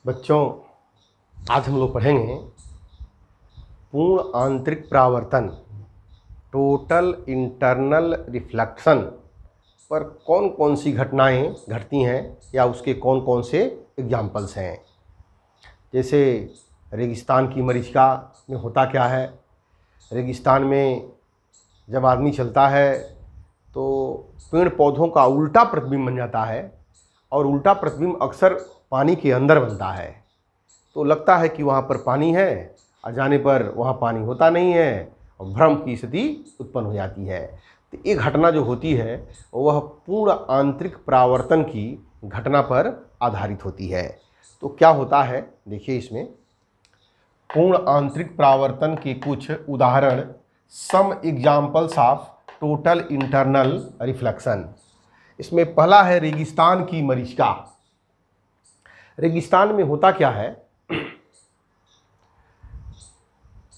बच्चों, आज हम लोग पढ़ेंगे पूर्ण आंतरिक परावर्तन, टोटल इंटरनल रिफ्लेक्शन पर कौन कौन सी घटनाएं घटती हैं या उसके कौन कौन से एग्जाम्पल्स हैं। जैसे रेगिस्तान की मरीचिका में होता क्या है। रेगिस्तान में जब आदमी चलता है तो पेड़ पौधों का उल्टा प्रतिबिंब बन जाता है और उल्टा प्रतिबिंब अक्सर पानी के अंदर बनता है, तो लगता है कि वहाँ पर पानी है और जाने पर वहाँ पानी होता नहीं है और भ्रम की स्थिति उत्पन्न हो जाती है। तो ये घटना जो होती है वह पूर्ण आंतरिक परावर्तन की घटना पर आधारित होती है। तो क्या होता है देखिए, इसमें पूर्ण आंतरिक परावर्तन के कुछ उदाहरण, some examples of total internal reflection. इसमें पहला है रेगिस्तान की मरीचिका। रेगिस्तान में होता क्या है,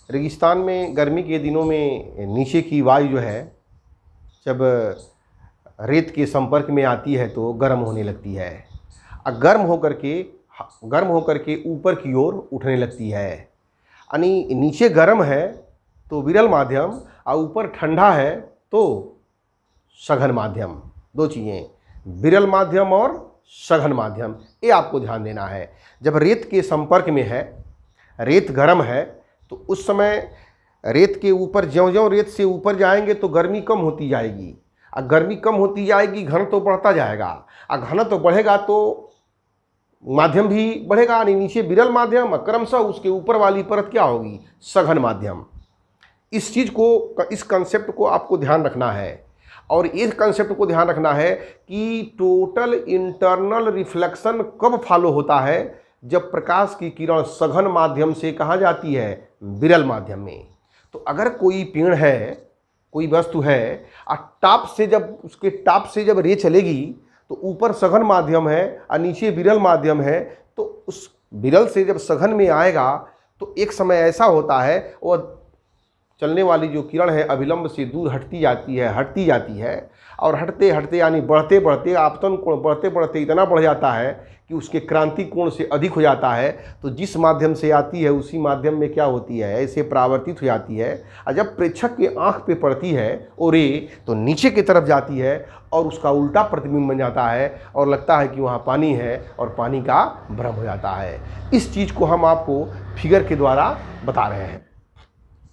रेगिस्तान में गर्मी के दिनों में नीचे की वायु जो है जब रेत के संपर्क में आती है तो गर्म होने लगती है और गर्म होकर के ऊपर की ओर उठने लगती है। यानी नीचे गर्म है तो विरल माध्यम और ऊपर ठंडा है तो सघन माध्यम। दो चीज़ें, विरल माध्यम और सघन माध्यम, ये आपको ध्यान देना है। जब रेत के संपर्क में है, रेत गर्म है, तो उस समय रेत के ऊपर ज्यों-ज्यों रेत से ऊपर जाएंगे तो गर्मी कम होती जाएगी और गर्मी कम होती जाएगी, घन तो बढ़ता जाएगा और घन तो बढ़ेगा तो माध्यम भी बढ़ेगा। यानी नीचे विरल माध्यम, क्रमशः उसके ऊपर वाली परत क्या होगी, सघन माध्यम। इस चीज़ को, इस कंसेप्ट को आपको ध्यान रखना है और इस कंसेप्ट को ध्यान रखना है कि टोटल इंटरनल रिफ्लेक्शन कब फॉलो होता है, जब प्रकाश की किरण सघन माध्यम से कहाँ जाती है, विरल माध्यम में। तो अगर कोई पेड़ है, कोई वस्तु है और उसके टॉप से जब रे चलेगी तो ऊपर सघन माध्यम है और नीचे विरल माध्यम है, तो उस विरल से जब सघन में आएगा तो एक समय ऐसा होता है वह चलने वाली जो किरण है अभिलंब से दूर हटती जाती है और हटते हटते यानी बढ़ते बढ़ते आपतन कोण बढ़ते बढ़ते इतना बढ़ जाता है कि उसके क्रांति कोण से अधिक हो जाता है। तो जिस माध्यम से आती है उसी माध्यम में क्या होती है, ऐसे परावर्तित हो जाती है और जब प्रेक्षक के आँख पे पड़ती है और रे तो नीचे की तरफ जाती है और उसका उल्टा प्रतिबिंब बन जाता है और लगता है कि वहाँ पानी है और पानी का भ्रम हो जाता है। इस चीज़ को हम आपको फिगर के द्वारा बता रहे हैं।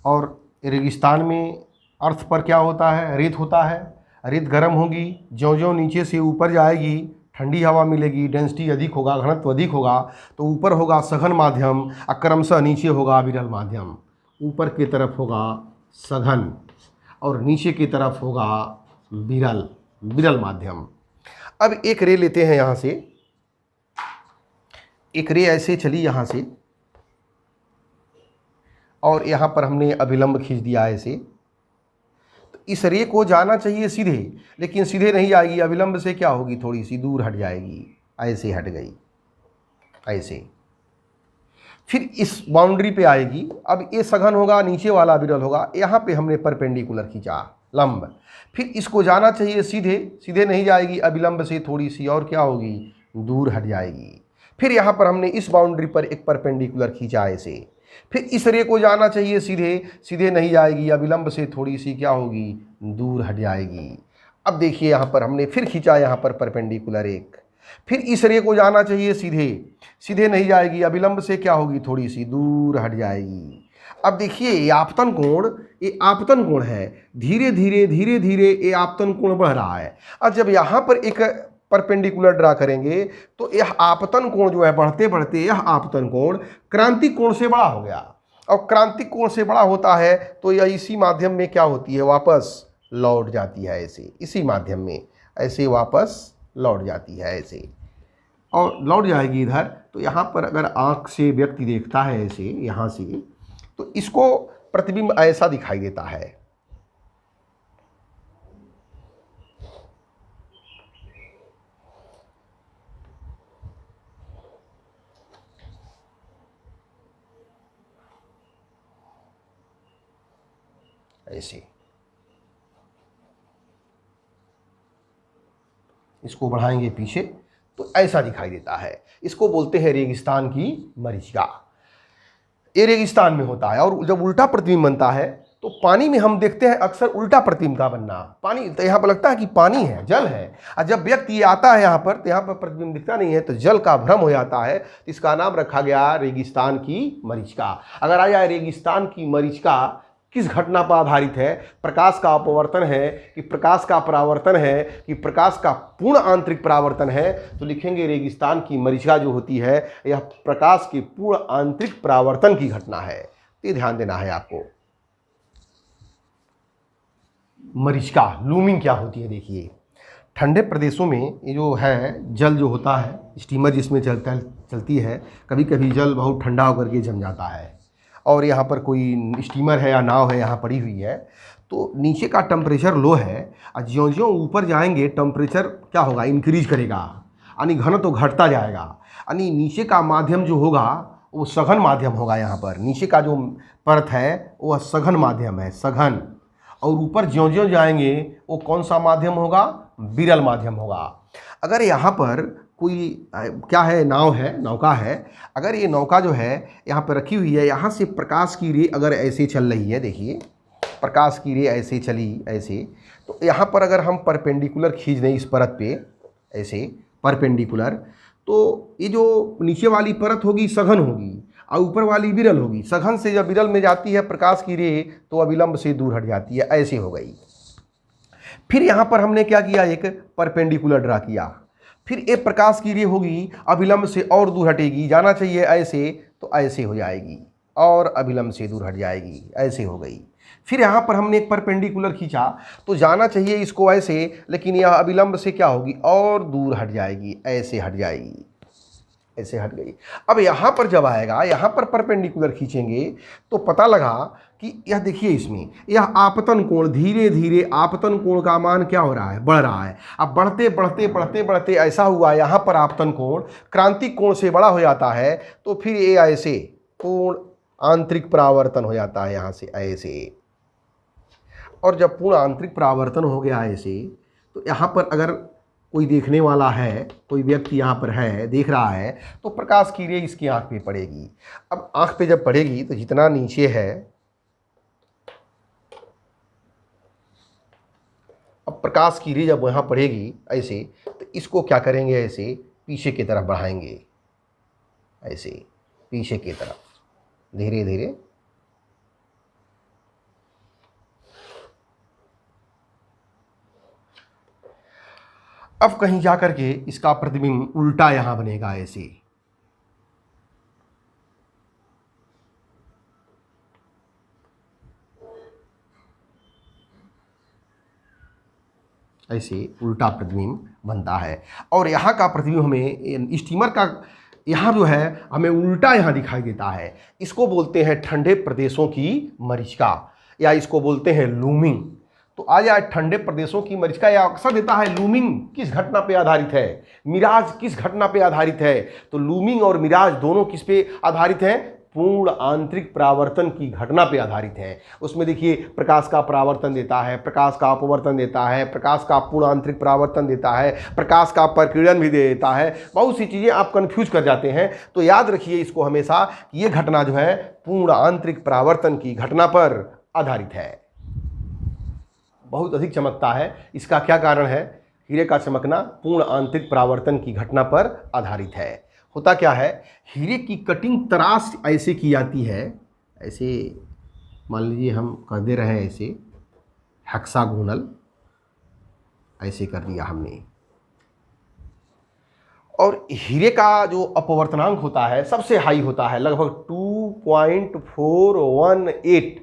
और रेगिस्तान में अर्थ पर क्या होता है, रेत होता है। रेत गर्म होगी, ज्यों-ज्यों नीचे से ऊपर जाएगी ठंडी हवा मिलेगी, डेंसिटी अधिक होगा, घनत्व अधिक होगा, तो ऊपर होगा सघन माध्यम और क्रमशः नीचे होगा विरल माध्यम। ऊपर की तरफ होगा सघन और नीचे की तरफ होगा विरल माध्यम। अब एक रे लेते हैं, यहाँ से एक रे ऐसे चली यहाँ से और यहाँ पर हमने अभिलंब खींच दिया ऐसे, तो इस रे को जाना चाहिए सीधे, लेकिन सीधे नहीं जाएगी, अभिलंब से क्या होगी, थोड़ी सी दूर हट जाएगी, ऐसे हट गई ऐसे, फिर इस बाउंड्री पे आएगी। अब ये सघन होगा, नीचे वाला विरल होगा, यहाँ पे हमने परपेंडिकुलर खींचा लंब, फिर इसको जाना चाहिए सीधे, सीधे नहीं जाएगी, अभिलंब से थोड़ी सी और क्या होगी, दूर हट जाएगी। फिर यहाँ पर हमने इस बाउंड्री पर एक परपेंडिकुलर खींचा ऐसे, फिर इस रे को जाना चाहिए सीधे, सीधे नहीं जाएगी, अभिलंब से थोड़ी सी क्या होगी, दूर हट जाएगी। अब देखिए यहाँ पर हमने फिर खींचा यहाँ पर परपेंडिकुलर एक, फिर इस रे को जाना चाहिए सीधे, सीधे नहीं जाएगी, अभिलंब से क्या होगी, थोड़ी सी दूर हट जाएगी। अब देखिए ये आपतन कोण है, धीरे धीरे ये आपतन कोण बढ़ रहा है। और जब यहाँ पर एक परपेंडिकुलर ड्रा करेंगे तो यह आपतन कोण जो है बढ़ते बढ़ते यह आपतन कोण क्रांति कोण से बड़ा हो गया, और क्रांति कोण से बड़ा होता है तो यह इसी माध्यम में क्या होती है, वापस लौट जाती है ऐसे, इसी माध्यम में ऐसे वापस लौट जाती है ऐसे और लौट जाएगी इधर। तो यहाँ पर अगर आँख से व्यक्ति देखता है ऐसे यहाँ से, तो इसको प्रतिबिंब ऐसा दिखाई देता है, ऐसे। इसको बढ़ाएंगे पीछे तो ऐसा दिखाई देता है। इसको बोलते हैं रेगिस्तान की मरीचिका। ये रेगिस्तान में होता है। और जब उल्टा प्रतिबिंब बनता है तो पानी में हम देखते हैं अक्सर उल्टा प्रतिबिंब का बनना। पानी तो यहाँ पर लगता है कि पानी है, जल है, और जब व्यक्ति ये आता है यहाँ पर तो यहाँ पर प्रतिबिंब दिखता नहीं है, तो जल का भ्रम हो जाता है। तो इसका नाम रखा गया रेगिस्तान की मरीचिका। अगर आ जाए रेगिस्तान की मरीचिका किस घटना पर आधारित है, प्रकाश का अपवर्तन है कि प्रकाश का परावर्तन है कि प्रकाश का पूर्ण आंतरिक परावर्तन है, तो लिखेंगे रेगिस्तान की मरीचिका जो होती है यह प्रकाश के पूर्ण आंतरिक परावर्तन की घटना है। तो ये ध्यान देना है आपको। मरीचिका लूमिंग क्या होती है, देखिए ठंडे प्रदेशों में ये जो है जल जो होता है, स्टीमर जिसमें चलती है, कभी कभी जल बहुत ठंडा होकर के जम जाता है और यहाँ पर कोई स्टीमर है या नाव है यहाँ पड़ी हुई है, तो नीचे का टेम्परेचर लो है और ज्यों-ज्यों ऊपर जाएंगे टेम्परेचर क्या होगा, इंक्रीज करेगा, यानी घन तो घटता जाएगा, यानी नीचे का माध्यम जो होगा वो सघन माध्यम होगा। यहाँ पर नीचे का जो परत है वो सघन माध्यम है, सघन, और ऊपर ज्यों-ज्यों जाएंगे वो कौन सा माध्यम होगा, विरल माध्यम होगा। अगर यहाँ पर कोई क्या है, नाव है, नौका है, अगर ये नौका जो है यहाँ पर रखी हुई है, यहाँ से प्रकाश की रे अगर ऐसे चल रही है, देखिए प्रकाश की रे ऐसे चली ऐसे, तो यहाँ पर अगर हम परपेंडिकुलर खींच दें इस परत पे ऐसे परपेंडिकुलर, तो ये जो नीचे वाली परत होगी सघन होगी और ऊपर वाली विरल होगी। सघन से जब विरल में जाती है प्रकाश की रे तो अविलंब से दूर हट जाती है, ऐसे हो गई। फिर यहाँ पर हमने क्या किया, एक परपेंडिकुलर ड्रा किया, फिर एक प्रकाश की रे होगी अविलंब से और दूर हटेगी, जाना चाहिए ऐसे तो ऐसे हो जाएगी और अविलंब से दूर हट जाएगी, ऐसे हो गई। फिर यहाँ पर हमने एक परपेंडिकुलर खींचा तो जाना चाहिए इसको ऐसे, लेकिन यह अविलंब से क्या होगी और दूर हट जाएगी, ऐसे हट जाएगी, ऐसे हट गई। अब यहाँ पर जब आएगा, यहाँ पर परपेंडिकुलर खींचेंगे तो पता लगा कि यह देखिए इसमें यह आपतन कोण, धीरे धीरे आपतन कोण का मान क्या हो रहा है, बढ़ रहा है। अब बढ़ते बढ़ते बढ़ते बढ़ते ऐसा हुआ, यहाँ पर आपतन कोण क्रांतिक कोण से बड़ा हो जाता है, तो फिर ये ऐसे पूर्ण आंतरिक परावर्तन हो जाता है यहाँ से ऐसे। और जब पूर्ण आंतरिक परावर्तन हो गया ऐसे, तो यहाँ पर अगर कोई देखने वाला है, कोई व्यक्ति यहाँ पर है, देख रहा है, तो प्रकाश की रे इसकी आँख पे पड़ेगी। अब आँख पे जब पड़ेगी तो जितना नीचे है, अब प्रकाश की रे जब यहाँ पड़ेगी ऐसे, तो इसको क्या करेंगे, ऐसे पीछे की तरफ बढ़ाएंगे, ऐसे पीछे की तरफ धीरे धीरे। अब कहीं जा कर के इसका प्रतिबिंब उल्टा यहाँ बनेगा ऐसे, ऐसे उल्टा प्रतिबिंब बनता है। और यहाँ का प्रतिबिंब हमें स्टीमर का यहाँ जो है हमें उल्टा यहाँ दिखाई देता है। इसको बोलते हैं ठंडे प्रदेशों की मरीचिका, या इसको बोलते हैं लूमिंग। तो आज ठंडे प्रदेशों की मरीचिका या अक्सर देता है लूमिंग किस घटना पे आधारित है, मिराज किस घटना पे आधारित है। तो लूमिंग और मिराज दोनों किस पे आधारित हैं, पूर्ण आंतरिक परावर्तन की घटना पे आधारित है। उसमें देखिए प्रकाश का परावर्तन देता है, प्रकाश का अपवर्तन देता है, प्रकाश का पूर्ण आंतरिक परावर्तन देता है, प्रकाश का प्रकीर्णन भी दे देता है। बहुत सी चीज़ें आप कन्फ्यूज कर जाते हैं, तो याद रखिए इसको हमेशा कि ये घटना जो है पूर्ण आंतरिक परावर्तन की घटना पर आधारित है। बहुत अधिक चमकता है, इसका क्या कारण है, हीरे का चमकना पूर्ण आंतरिक परावर्तन की घटना पर आधारित है। होता क्या है, हीरे की कटिंग तराश ऐसे की जाती है, ऐसे मान लीजिए हम कर दे रहे हैं ऐसे हेक्सागोनल, ऐसे कर दिया हमने। और हीरे का जो अपवर्तनांक होता है सबसे हाई होता है, लगभग 2.418,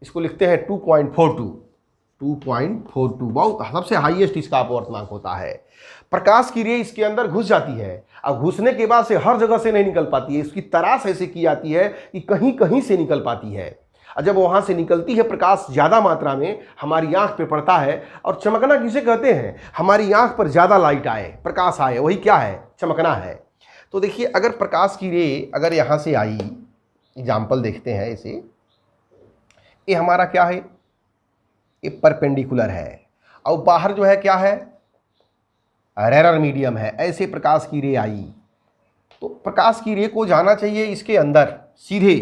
इसको लिखते हैं 2.42, बहुत सबसे हाईएस्ट इसका अपवर्तनांक होता है। प्रकाश की रे इसके अंदर घुस जाती है, अब घुसने के बाद से हर जगह से नहीं निकल पाती है, इसकी तराश ऐसे की जाती है कि कहीं कहीं से निकल पाती है। और जब वहाँ से निकलती है प्रकाश ज़्यादा मात्रा में हमारी आँख पे पड़ता है, और चमकना किसे कहते हैं, हमारी आँख पर ज़्यादा लाइट आए, प्रकाश आए, वही क्या है, चमकना है। तो देखिए अगर प्रकाश की रे अगर यहाँ से आई, एग्जाम्पल देखते हैं इसे, ये हमारा क्या है, ये परपेंडिकुलर है, और बाहर जो है क्या है, रेरर मीडियम है, ऐसे प्रकाश की रे आई, तो प्रकाश की रे को जाना चाहिए इसके अंदर, सीधे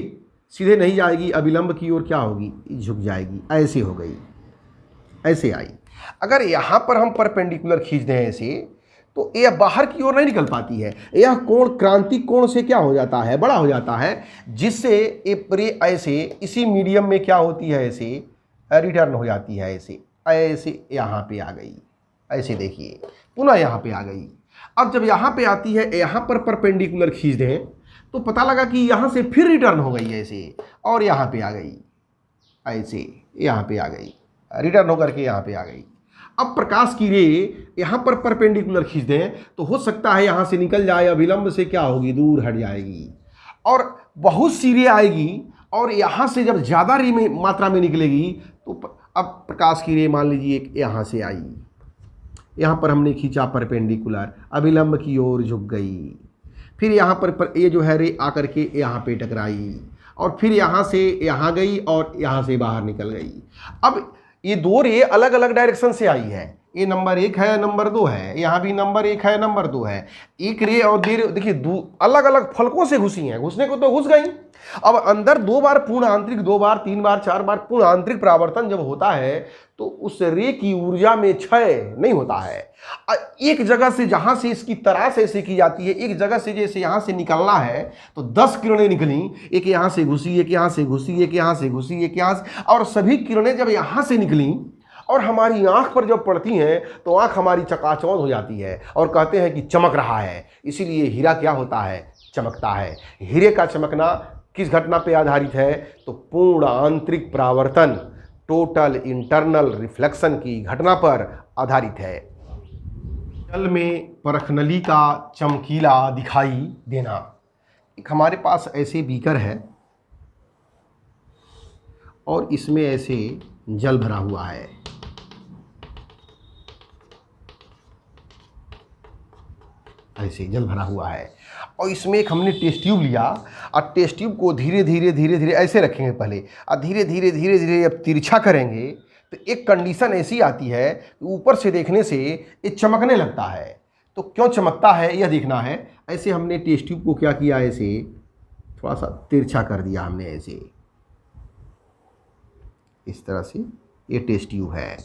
सीधे नहीं जाएगी, अविलंब की ओर क्या होगी, झुक जाएगी, ऐसे हो गई, ऐसे आई। अगर यहाँ पर हम परपेंडिकुलर खींच दें ऐसे, तो यह बाहर की ओर नहीं निकल पाती है, यह कोण क्रांतिक कोण से क्या हो जाता है, बड़ा हो जाता है, जिससे ये रे ऐसे इसी मीडियम में क्या होती है, ऐसे रिटर्न हो जाती है, ऐसे ऐसे यहाँ पे आ गई, ऐसे देखिए पुनः यहाँ पे आ गई। अब जब यहाँ पे आती है, यहाँ पर परपेंडिकुलर खींच दें तो पता लगा कि यहाँ से फिर रिटर्न हो गई ऐसे, और यहाँ पे आ गई, ऐसे यहाँ पे आ गई, रिटर्न होकर के यहाँ पे आ गई। अब प्रकाश की रे यहाँ पर परपेंडिकुलर खींच दें तो हो सकता है यहाँ से निकल जाए, अविलंब से क्या होगी, दूर हट जाएगी, और बहुत सी रे आएगी, और यहाँ से जब ज़्यादा रे में मात्रा में निकलेगी तो अब प्रकाश की रे मान लीजिए यहाँ से आई, यहाँ पर हमने खींचा परपेंडिकुलर, अविलंब की ओर झुक गई, फिर यहाँ पर ये जो है रे आकर के यहाँ पे टकराई, और फिर यहाँ से यहाँ गई और यहाँ से बाहर निकल गई। अब ये दो रे अलग अलग डायरेक्शन से आई है, ये नंबर 1 है, नंबर 2 है, यहाँ भी नंबर 1 है, नंबर 2 है। एक रे और देखिए अलग अलग फलकों से घुसी हैं, घुसने को तो घुस गई। अब अंदर 2 बार पूर्ण आंतरिक, 2 बार 3 बार 4 बार पूर्ण आंतरिक परावर्तन जब होता है तो उस रे की ऊर्जा में क्षय नहीं होता है। एक जगह से जहां से इसकी तराश ऐसे की जाती है, एक जगह से जैसे यहां से निकलना है तो 10 किरणें निकली, एक यहां से घुसी, एक यहां से घुसी, एक यहां से घुसी, एक यहां से, और सभी किरणें जब यहां से निकली और हमारी आंख पर जब पड़ती हैं तो आंख हमारी चकाचौंध हो जाती है और कहते हैं कि चमक रहा है। इसीलिए हीरा क्या होता है, चमकता है। हीरे का चमकना किस घटना पे आधारित है, तो पूर्ण आंतरिक परावर्तन, टोटल इंटरनल रिफ्लेक्शन की घटना पर आधारित है। जल में परखनली का चमकीला दिखाई देना। एक हमारे पास ऐसे बीकर है और इसमें ऐसे जल भरा हुआ है, ऐसे जल भरा हुआ है, और इसमें एक हमने टेस्ट ट्यूब लिया और टेस्ट ट्यूब को धीरे धीरे ऐसे रखेंगे पहले, और धीरे धीरे जब तिरछा करेंगे तो एक कंडीशन ऐसी आती है कि ऊपर से देखने से ये चमकने लगता है। तो क्यों चमकता है यह देखना है। ऐसे हमने टेस्ट ट्यूब को क्या किया, ऐसे थोड़ा सा तिरछा कर दिया हमने, ऐसे इस तरह से ये टेस्ट ट्यूब है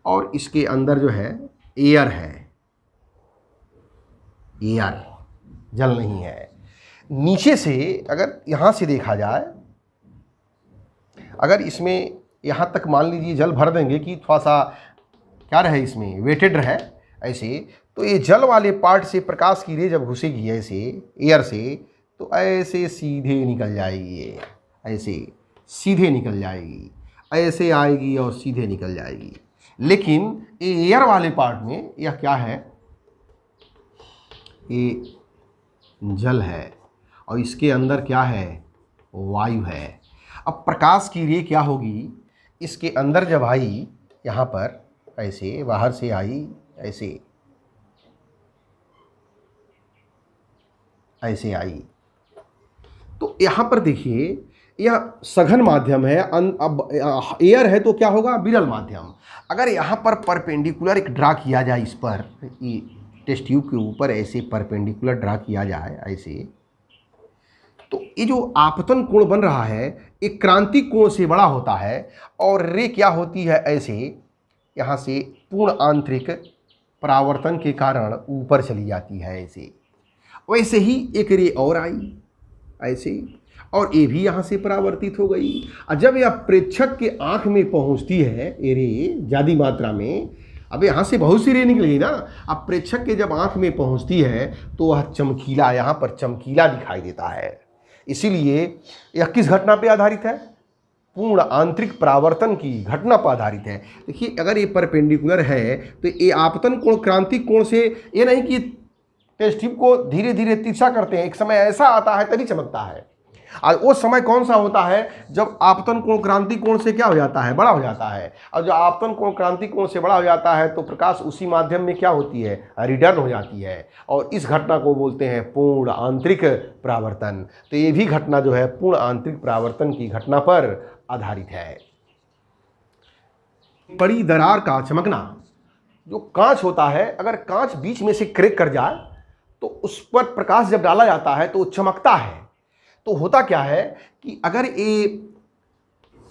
और इसके अंदर जो है एयर है, एयर, जल नहीं है। नीचे से अगर यहाँ से देखा जाए, अगर इसमें यहाँ तक मान लीजिए जल भर देंगे कि थोड़ा सा क्या रहे, इसमें वेटेड रहे ऐसे, तो ये जल वाले पार्ट से प्रकाश की रे जब घुसेगी ऐसे एयर से तो ऐसे सीधे निकल जाएगी, ये ऐसे सीधे निकल जाएगी, ऐसे आएगी और सीधे निकल जाएगी। लेकिन ये एयर वाले पार्ट में यह क्या है, ये जल है और इसके अंदर क्या है, वायु है। अब प्रकाश की रे क्या होगी, इसके अंदर जब आई, यहाँ पर ऐसे बाहर से आई, ऐसे ऐसे आई, तो यहाँ पर देखिए यह सघन माध्यम है। अब एयर है तो क्या होगा, विरल माध्यम। अगर यहाँ पर परपेंडिकुलर एक ड्रा किया जाए, इस पर टेस्ट ट्यूब के ऊपर ऐसे परपेंडिकुलर ड्रा किया जाए ऐसे, तो ये जो आपतन कोण बन रहा है एक क्रांतिक कोण से बड़ा होता है और रे क्या होती है, ऐसे यहाँ से पूर्ण आंतरिक परावर्तन के कारण ऊपर चली जाती है ऐसे। वैसे ही एक रे और आई ऐसे, और ये भी यहाँ से परावर्तित हो गई। और जब यह प्रेक्षक के आँख में पहुँचती है ये रे ज़्यादा मात्रा में, अब यहाँ से बहुत सी रे निकलेगी ना, अब प्रेक्षक के जब आँख में पहुँचती है तो वह चमकीला, यहाँ पर चमकीला दिखाई देता है। इसीलिए यह किस घटना पे आधारित है, पूर्ण आंतरिक परावर्तन की घटना पर आधारित है। देखिए अगर ये परपेंडिकुलर है तो ये आपतन कोण क्रांतिक कोण से, ये नहीं कि टेस्ट ट्यूब को धीरे धीरे तिरछा करते हैं, एक समय ऐसा आता है तभी चमकता है। और वो समय कौन सा होता है, जब आपतन कोण क्रांतिक कोण से क्या हो जाता है, बड़ा हो जाता है। और जब आपतन कोण क्रांतिक कोण से बड़ा हो जाता है तो प्रकाश उसी माध्यम में क्या होती है, रिटर्न हो जाती है, और इस घटना को बोलते हैं पूर्ण आंतरिक परावर्तन। तो ये भी घटना जो है पूर्ण आंतरिक परावर्तन की घटना पर आधारित है। बड़ी दरार का चमकना, जो कांच होता है, अगर कांच बीच में से क्रैक कर जाए तो उस पर प्रकाश जब डाला जाता है तो चमकता है। तो होता क्या है कि अगर ये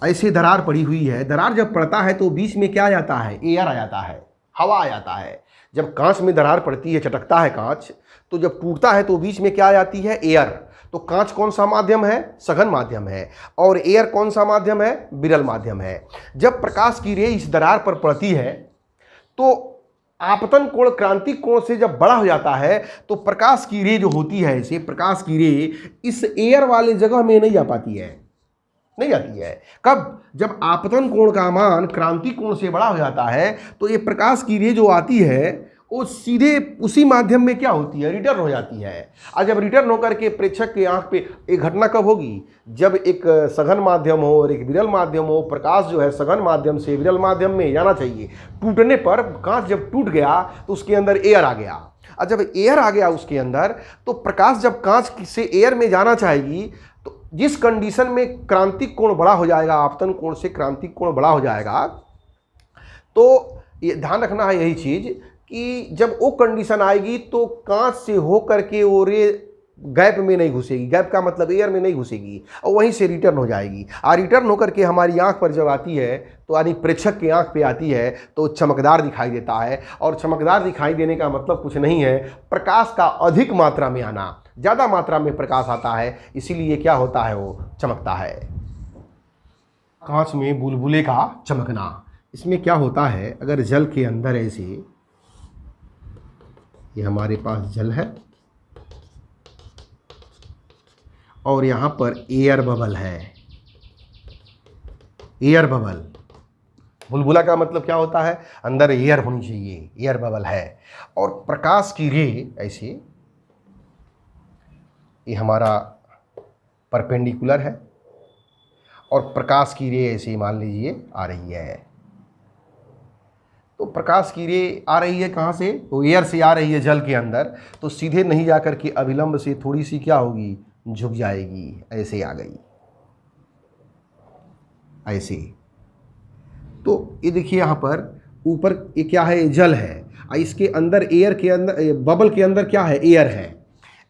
ऐसे दरार पड़ी हुई है, दरार जब पड़ता है तो बीच में क्या आ जाता है, एयर आ जाता है, हवा आ जाता है। जब कांच में दरार पड़ती है, चटकता है कांच, तो जब टूटता है तो बीच में क्या आ जाती है, एयर। तो कांच कौन सा माध्यम है, सघन माध्यम है, और एयर कौन सा माध्यम है, विरल माध्यम है। जब प्रकाश की रे इस दरार पर पड़ती है तो आपतन कोण क्रांतिक कोण से जब बड़ा हो जाता है तो प्रकाश की रे जो होती है, इसे प्रकाश की रे इस एयर वाले जगह में नहीं जा पाती है, नहीं जाती है। कब, जब आपतन कोण का मान क्रांतिक कोण से बड़ा हो जाता है तो ये प्रकाश की रे जो आती है वो सीधे उसी माध्यम में क्या होती है, रिटर्न हो जाती है। और जब रिटर्न होकर के प्रेक्षक के आंख पे, एक घटना कब होगी, जब एक सघन माध्यम हो और एक विरल माध्यम हो। प्रकाश जो है सघन माध्यम से विरल माध्यम में जाना चाहिए। टूटने पर कांच जब टूट गया तो उसके अंदर एयर आ गया, और जब एयर आ गया उसके अंदर तो प्रकाश जब कांच से एयर में जाना चाहेगी तो जिस कंडीशन में क्रांतिक कोण बड़ा हो जाएगा, आपतन कोण से क्रांतिक कोण बड़ा हो जाएगा, तो ये ध्यान रखना है यही चीज़ कि जब वो कंडीशन आएगी तो कांच से हो करके वो रे गैप में नहीं घुसेगी, गैप का मतलब एयर में नहीं घुसेगी, और वहीं से रिटर्न हो जाएगी। और रिटर्न होकर के हमारी आंख पर जब आती है तो यानी प्रेक्षक की आंख पे आती है तो चमकदार दिखाई देता है। और चमकदार दिखाई देने का मतलब कुछ नहीं है, प्रकाश का अधिक मात्रा में आना, ज़्यादा मात्रा में प्रकाश आता है, इसीलिए क्या होता है, वो चमकता है। कांच में बुलबुले का चमकना, इसमें क्या होता है, अगर जल के अंदर ऐसे, ये हमारे पास जल है और यहाँ पर एयर बबल है, एयर बबल, बुलबुला का मतलब क्या होता है, अंदर एयर होनी चाहिए, एयर बबल है। और प्रकाश की रे ऐसे, ये हमारा परपेंडिकुलर है और प्रकाश की रे ऐसे मान लीजिए आ रही है। तो प्रकाश की रे आ रही है कहाँ से, तो एयर से आ रही है जल के अंदर, तो सीधे नहीं जाकर के अविलंब से थोड़ी सी क्या होगी, झुक जाएगी, ऐसे आ गई, ऐसे। तो ये देखिए यहाँ पर ऊपर ये क्या है, ये जल है, और इसके अंदर एयर के अंदर, बबल के अंदर क्या है, एयर है।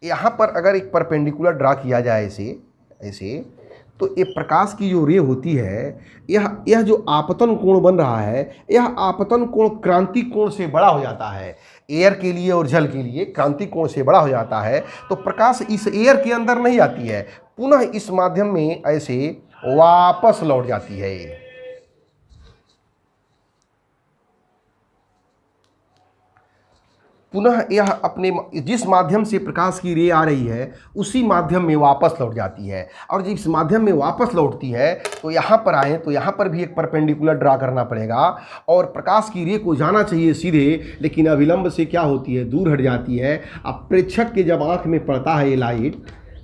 यहाँ पर अगर एक परपेंडिकुलर ड्रा किया जाए ऐसे ऐसे, तो ये प्रकाश की जो रे होती है, यह जो आपतन कोण बन रहा है, यह आपतन कोण क्रांतिक कोण से बड़ा हो जाता है। एयर के लिए और जल के लिए क्रांतिक कोण से बड़ा हो जाता है, तो प्रकाश इस एयर के अंदर नहीं आती है, पुनः इस माध्यम में ऐसे वापस लौट जाती है। पुनः यह अपने जिस माध्यम से प्रकाश की रे आ रही है उसी माध्यम में वापस लौट जाती है। और जब इस माध्यम में वापस लौटती है तो यहाँ पर आए तो यहाँ पर भी एक परपेंडिकुलर ड्रा करना पड़ेगा, और प्रकाश की रे को जाना चाहिए सीधे, लेकिन अविलंब से क्या होती है, दूर हट जाती है। अब प्रेक्षक के जब आँख में पड़ता है ये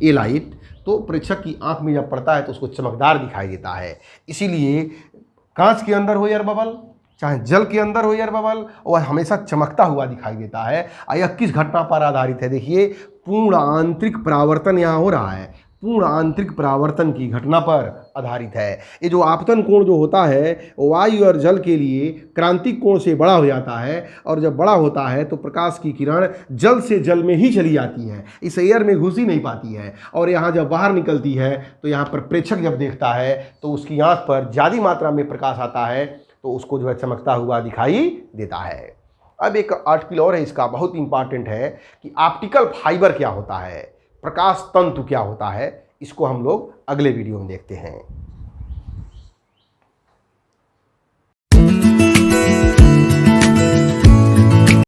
लाइट, तो प्रेक्षक की आँख में जब पड़ता है तो उसको चमकदार दिखाई देता है। इसीलिए कांच के अंदर हो एयर बबल, चाहे जल के अंदर हो एयर बबल, वह हमेशा चमकता हुआ दिखाई देता है। यह किस घटना पर आधारित है, देखिए, पूर्ण आंतरिक परावर्तन यहाँ हो रहा है, पूर्ण आंतरिक परावर्तन की घटना पर आधारित है। ये जो आपतन कोण जो होता है वायु और जल के लिए क्रांतिक कोण से बड़ा हो जाता है, और जब बड़ा होता है तो प्रकाश की किरण जल से जल में ही चली जाती है, इस एयर में घुस ही नहीं पाती है। और यहाँ जब बाहर निकलती है तो यहाँ पर प्रेक्षक जब देखता है तो उसकी आँख पर ज़्यादा मात्रा में प्रकाश आता है, तो उसको जो है चमकता हुआ दिखाई देता है। अब एक आर्टिकल और है, इसका बहुत इंपॉर्टेंट है कि ऑप्टिकल फाइबर क्या होता है, प्रकाश तंतु क्या होता है, इसको हम लोग अगले वीडियो में देखते हैं।